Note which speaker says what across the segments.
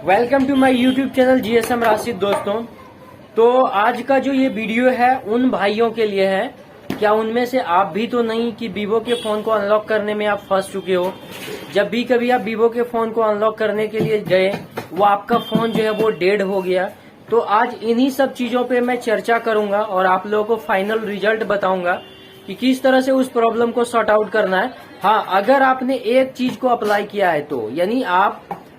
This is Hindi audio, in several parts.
Speaker 1: Welcome to my YouTube channel GSM Rashid. दोस्तों, तो आज का जो ये वीडियो है उन भाइयों के लिए है। क्या उनमें से आप भी तो नहीं कि वीवो के फोन को अनलॉक करने में आप फंस चुके हो। जब भी कभी आप वीवो के फोन को अनलॉक करने के लिए गए, वो आपका फोन जो है वो डेड हो गया। तो आज इन्हीं सब चीजों पे मैं चर्चा करूंगा और आप लोगों को फाइनल रिजल्ट बताऊंगा कि किस तरह से उस प्रॉब्लम को सॉर्ट आउट करना है। हाँ, अगर आपने एक चीज को अप्लाई किया है तो यानी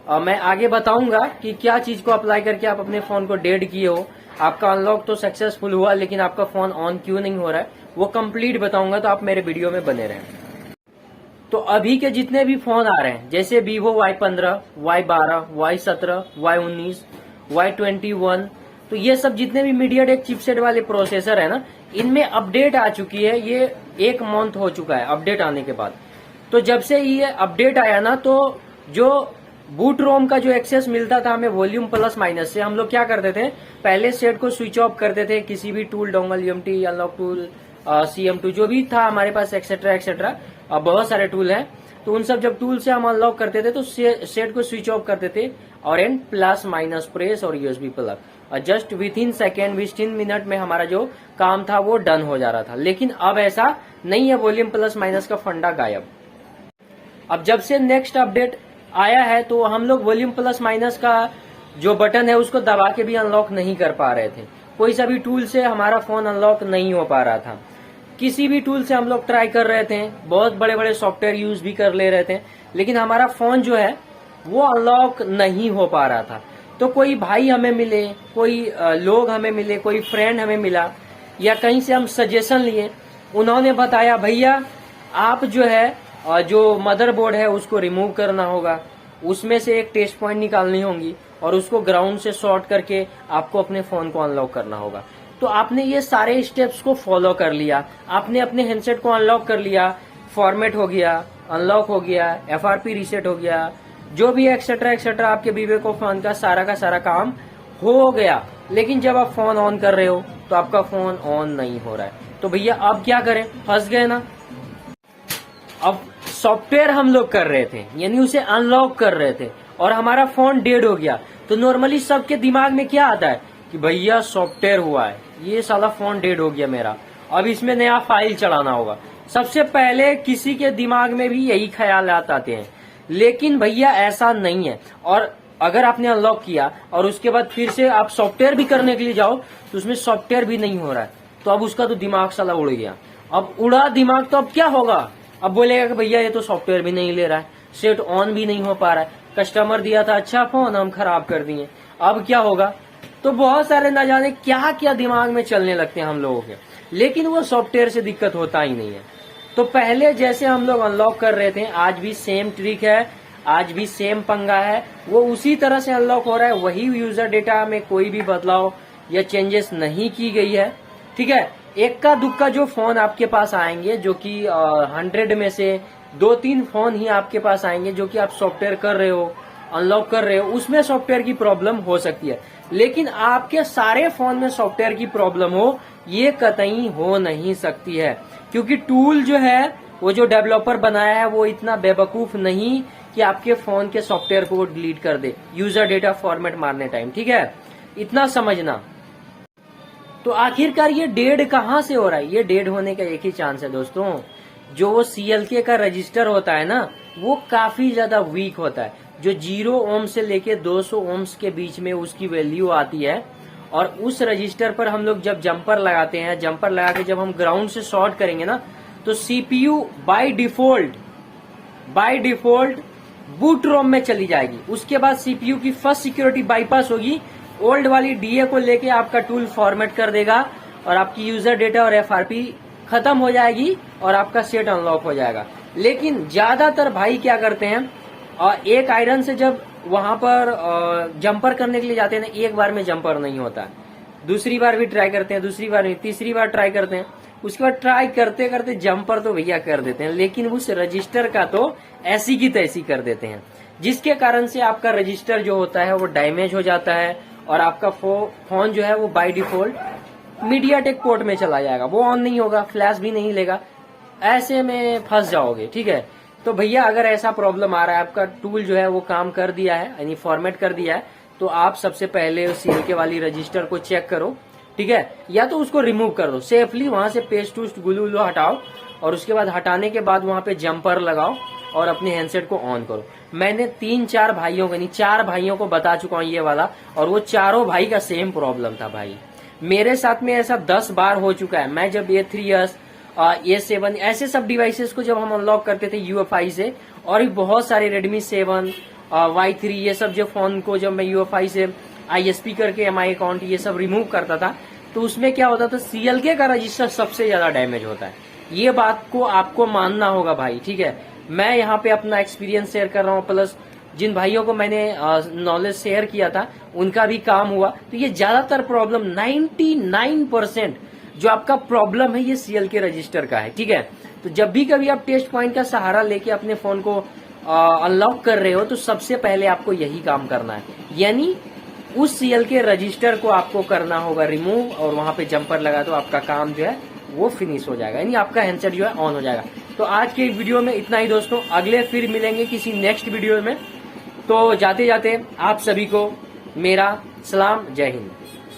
Speaker 1: मैं आगे बताऊंगा कि क्या चीज को अप्लाई करके आप अपने फोन को डेड किए हो। आपका अनलॉक तो सक्सेसफुल हुआ, लेकिन आपका फोन ऑन क्यों नहीं हो रहा है वो कंप्लीट बताऊंगा। तो आप मेरे वीडियो में बने रहें। तो अभी के जितने भी फोन आ रहे हैं, जैसे Vivo Y15, Y12, Y17, Y19, Y21, तो ये सब जितने भी मीडियाटेक चिपसेट वाले प्रोसेसर है ना, इनमें अपडेट आ चुकी है। ये 1 मंथ हो चुका है अपडेट आने के बाद। तो जब से ये अपडेट आया ना, तो जो बूट रोम का जो एक्सेस मिलता था हमें वॉल्यूम प्लस माइनस से, हम लोग क्या करते थे, पहले सेट को स्विच ऑफ करते थे। किसी भी tool, dongle, UMT, unlock tool, CM2 जो भी था हमारे पास, एक्सेट्रा एक्सेट्रा, बहुत सारे टूल हैं। तो उन सब जब टूल से हम अनलॉक करते थे तो सेट को स्विच ऑफ करते थे और एंड प्लस माइनस प्रेस और USB प्लग, और just with in second, 15 minute में हमारा जो काम था वो डन हो जा रहा था। लेकिन अब ऐसा नहीं है, वॉल्यूम प्लस माइनस का फंडा गायब। अब जब से नेक्स्ट अपडेट आया है तो हम लोग वॉल्यूम प्लस माइनस का जो बटन है उसको दबा के भी अनलॉक नहीं कर पा रहे थे। कोई सा भी टूल से हमारा फोन अनलॉक नहीं हो पा रहा था। किसी भी टूल से हम लोग ट्राई कर रहे थे, बहुत बड़े बड़े सॉफ्टवेयर यूज भी कर ले रहे थे, लेकिन हमारा फोन जो है वो अनलॉक नहीं हो पा रहा था। तो कोई भाई हमें मिले, कोई लोग हमें मिले, कोई फ्रेंड हमें मिला, या कहीं से हम सजेशन लिए। उन्होंने बताया भैया आप जो है जो मदरबोर्ड है उसको रिमूव करना होगा, उसमें से एक टेस्ट पॉइंट निकालनी होंगी और उसको ग्राउंड से शॉर्ट करके आपको अपने फोन को अनलॉक करना होगा। तो आपने ये सारे स्टेप्स को फॉलो कर लिया, आपने अपने हैंडसेट को अनलॉक कर लिया, फॉर्मेट हो गया, अनलॉक हो गया, FRP रीसेट हो गया, जो भी एक्सेट्रा एक्सेट्रा आपके वीवो को फोन का सारा काम हो गया। लेकिन जब आप फोन ऑन कर रहे हो तो आपका फोन ऑन नहीं हो रहा है। तो भैया अब क्या करें, फंस गए ना। अब सॉफ्टवेयर हम लोग कर रहे थे, यानी उसे अनलॉक कर रहे थे और हमारा फोन डेड हो गया। तो नॉर्मली सबके दिमाग में क्या आता है कि भैया सॉफ्टवेयर हुआ है, ये साला फोन डेड हो गया मेरा, अब इसमें नया फाइल चढ़ाना होगा। सबसे पहले किसी के दिमाग में भी यही ख्यालात आते हैं। लेकिन भैया ऐसा नहीं है। और अगर आपने अनलॉक किया और उसके बाद फिर से आप सॉफ्टवेयर भी करने के लिए जाओ तो उसमें सॉफ्टवेयर भी नहीं हो रहा है, तो अब उसका तो दिमाग साला उड़ गया। अब उड़ा दिमाग तो अब क्या होगा, अब बोलेगा कि भैया ये तो सॉफ्टवेयर भी नहीं ले रहा है, सेट ऑन भी नहीं हो पा रहा है, कस्टमर दिया था अच्छा फोन, हम खराब कर दिए, अब क्या होगा। तो बहुत सारे न जाने क्या क्या दिमाग में चलने लगते हैं हम लोगों के, लेकिन वो सॉफ्टवेयर से दिक्कत होता ही नहीं है। तो पहले जैसे हम लोग अनलॉक कर रहे थे, आज भी सेम ट्रिक है, आज भी सेम पंगा है, वो उसी तरह से अनलॉक हो रहा है। वही यूजर डेटा में कोई भी बदलाव या चेंजेस नहीं की गई है। ठीक है, एक्का दुक्का जो फोन आपके पास आएंगे, जो कि 100 में से 2-3 फोन ही आपके पास आएंगे जो कि आप सॉफ्टवेयर कर रहे हो, अनलॉक कर रहे हो, उसमें सॉफ्टवेयर की प्रॉब्लम हो सकती है। लेकिन आपके सारे फोन में सॉफ्टवेयर की प्रॉब्लम हो, ये कतई हो नहीं सकती है, क्योंकि टूल जो है वो जो डेवलपर बनाया है वो इतना बेवकूफ नहीं कि आपके फोन के सॉफ्टवेयर को डिलीट कर दे यूजर डेटा फॉर्मेट मारने टाइम। ठीक है, इतना समझना। तो आखिरकार ये डेड कहाँ से हो रहा है, ये डेड होने का एक ही चांस है दोस्तों, जो वो CLK का रजिस्टर होता है ना, वो काफी ज्यादा वीक होता है। जो 0 ओम से लेके 200 ओम्स के बीच में उसकी वैल्यू आती है, और उस रजिस्टर पर हम लोग जब जंपर लगाते हैं, जंपर लगा के जब हम ग्राउंड से शॉर्ट करेंगे ना, तो CPU बाय डिफॉल्ट बूट रोम में चली जाएगी। उसके बाद CPU की फर्स्ट सिक्योरिटी बाईपास होगी, ओल्ड वाली DA को लेके आपका टूल फॉर्मेट कर देगा और आपकी यूजर डेटा और FRP खत्म हो जाएगी और आपका सेट अनलॉक हो जाएगा। लेकिन ज्यादातर भाई क्या करते हैं, और एक आयरन से जब वहां पर जंपर करने के लिए जाते हैं ना, एक बार में जंपर नहीं होता, दूसरी बार भी ट्राई करते हैं, दूसरी बार भी, तीसरी बार ट्राई करते हैं, उसके बाद ट्राई करते करते जंपर तो भैया कर देते हैं, लेकिन उस रजिस्टर का तो ऐसी की तैसी कर देते हैं, जिसके कारण से आपका रजिस्टर जो होता है वो डैमेज हो जाता है और आपका फोन जो है वो बाय डिफॉल्ट मीडियाटेक पोर्ट में चला जाएगा, वो ऑन नहीं होगा, फ्लैश भी नहीं लेगा, ऐसे में फंस जाओगे। ठीक है, तो भैया अगर ऐसा प्रॉब्लम आ रहा है, आपका टूल जो है वो काम कर दिया है यानी फॉर्मेट कर दिया है, तो आप सबसे पहले CLK वाली रजिस्टर को चेक करो, ठीक है, या तो उसको रिमूव कर दो सेफली, वहां से पेस्ट टूस्ट गुलू वुलू हटाओ और उसके बाद हटाने के बाद वहां पे जंपर लगाओ और अपने हैंडसेट को ऑन करो। मैंने 3-4 भाइयों को नहीं 4 भाइयों को बता चुका हूं ये वाला, और वो चारों भाई का सेम प्रॉब्लम था भाई। मेरे साथ में ऐसा 10 बार हो चुका है। मैं जब A3s A7 ऐसे सब डिवाइसेस को जब हम अनलॉक करते थे UEFI से, और भी बहुत सारे Redmi 7 Y3 ये सब जो फोन को जब मैं UEFI से ISP करके MI अकाउंट ये सब रिमूव करता था, तो उसमें क्या होता था, CLK का रजिस्टर सबसे ज्यादा डैमेज होता है। ये बात को आपको मानना होगा भाई, ठीक है। मैं यहाँ पे अपना एक्सपीरियंस शेयर कर रहा हूँ, प्लस जिन भाइयों को मैंने नॉलेज शेयर किया था उनका भी काम हुआ। तो ये ज्यादातर प्रॉब्लम 99% जो आपका प्रॉब्लम है ये CLK रजिस्टर का है, ठीक है। तो जब भी कभी आप टेस्ट पॉइंट का सहारा लेके अपने फोन को अनलॉक कर रहे हो, तो सबसे पहले आपको यही काम करना है, यानी उस CLK रजिस्टर को आपको करना होगा रिमूव, और वहां पे जंपर लगा तो आपका काम जो है वो फिनिश हो जाएगा, यानी आपका हैंडसेट जो है ऑन हो जाएगा। तो आज के वीडियो में इतना ही दोस्तों, अगले फिर मिलेंगे किसी नेक्स्ट वीडियो में। तो जाते जाते आप सभी को मेरा सलाम, जय हिंद।